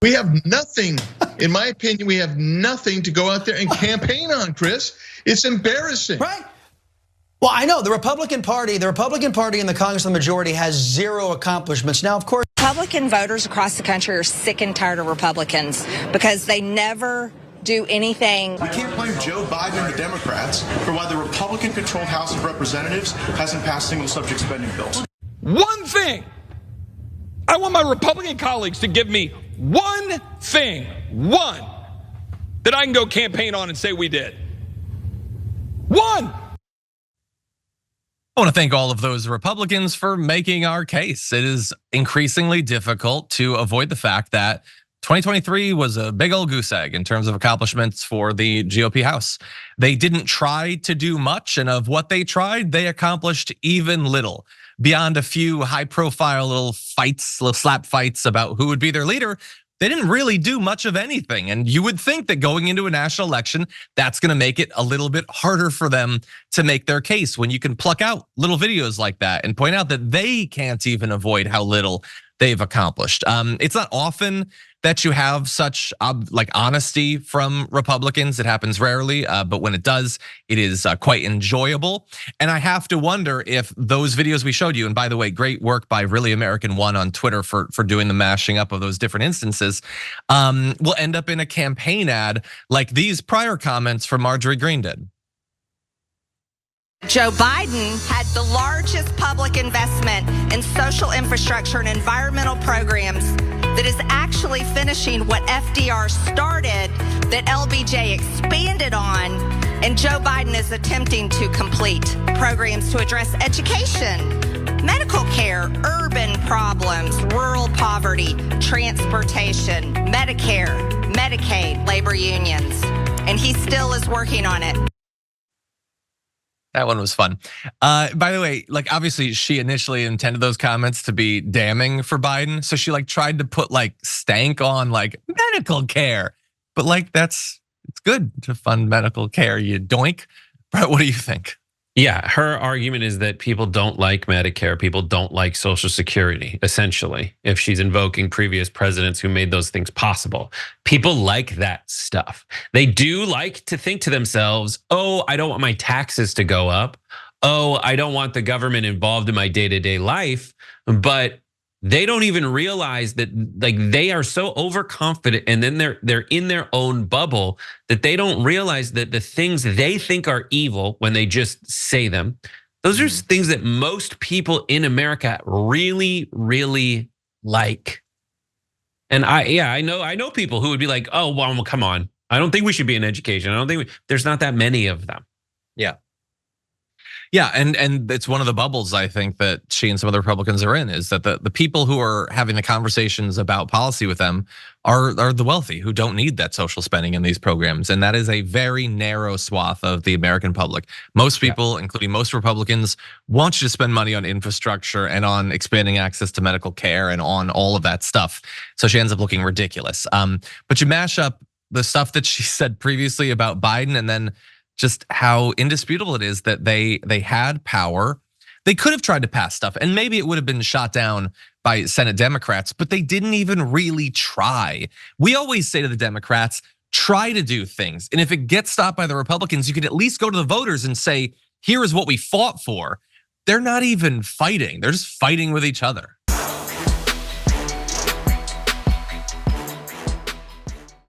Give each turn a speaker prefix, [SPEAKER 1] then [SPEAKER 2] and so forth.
[SPEAKER 1] We have nothing, in my opinion, we have nothing to go out there and campaign on, Chris. It's embarrassing.
[SPEAKER 2] Right. Well, I know the Republican Party in the Congress, the majority has zero accomplishments. Now, of course,
[SPEAKER 3] Republican voters across the country are sick and tired of Republicans because they never do anything.
[SPEAKER 4] We can't blame Joe Biden and the Democrats for why the Republican-controlled House of Representatives hasn't passed single-subject spending bills.
[SPEAKER 5] One thing. I want my Republican colleagues to give me one thing, one, that I can go campaign on and say we did. One.
[SPEAKER 6] I want to thank all of those Republicans for making our case. It is increasingly difficult to avoid the fact that 2023 was a big old goose egg in terms of accomplishments for the GOP House. They didn't try to do much, and of what they tried, they accomplished even little. Beyond a few high-profile little fights, little slap fights about who would be their leader, they didn't really do much of anything. And you would think that going into a national election, that's gonna make it a little bit harder for them to make their case when you can pluck out little videos like that and point out that they can't even avoid how little they've accomplished. It's not often that you have such like honesty from Republicans. It happens rarely, but when it does, it is quite enjoyable. And I have to wonder if those videos we showed you, and by the way, great work by Really American One on Twitter for doing the mashing up of those different instances, will end up in a campaign ad like these prior comments from Marjorie Greene did.
[SPEAKER 3] Joe Biden had the largest public investment in social infrastructure and environmental programs that is actually finishing what FDR started, that LBJ expanded on, and Joe Biden is attempting to complete programs to address education, medical care, urban problems, rural poverty, transportation, Medicare, Medicaid, labor unions, and he still is working on it.
[SPEAKER 6] That one was fun. By the way, like obviously she initially intended those comments to be damning for Biden. So she like tried to put like stank on like medical care, but like it's good to fund medical care, you doink. Brett, what do you think?
[SPEAKER 7] Yeah, her argument is that people don't like Medicare, people don't like Social Security, essentially, if she's invoking previous presidents who made those things possible. People like that stuff. They do like to think to themselves, oh, I don't want my taxes to go up. Oh, I don't want the government involved in my day-to-day life, but they don't even realize that like they are so overconfident and then they're in their own bubble that they don't realize that the things they think are evil when they just say them, those are things that most people in America really, really like. And I know people who would be like, oh, well, come on. I don't think we should be in education. I don't think there's not that many of them.
[SPEAKER 6] Yeah. Yeah, and it's one of the bubbles I think that she and some other Republicans are in, is that the people who are having the conversations about policy with them are the wealthy who don't need that social spending in these programs. And that is a very narrow swath of the American public. Most people, including most Republicans, want you to spend money on infrastructure and on expanding access to medical care and on all of that stuff. So she ends up looking ridiculous. But you mash up the stuff that she said previously about Biden and then just how indisputable it is that they had power. They could have tried to pass stuff and maybe it would have been shot down by Senate Democrats, but they didn't even really try. We always say to the Democrats, try to do things. And if it gets stopped by the Republicans, you could at least go to the voters and say, here is what we fought for. They're not even fighting. They're just fighting with each other.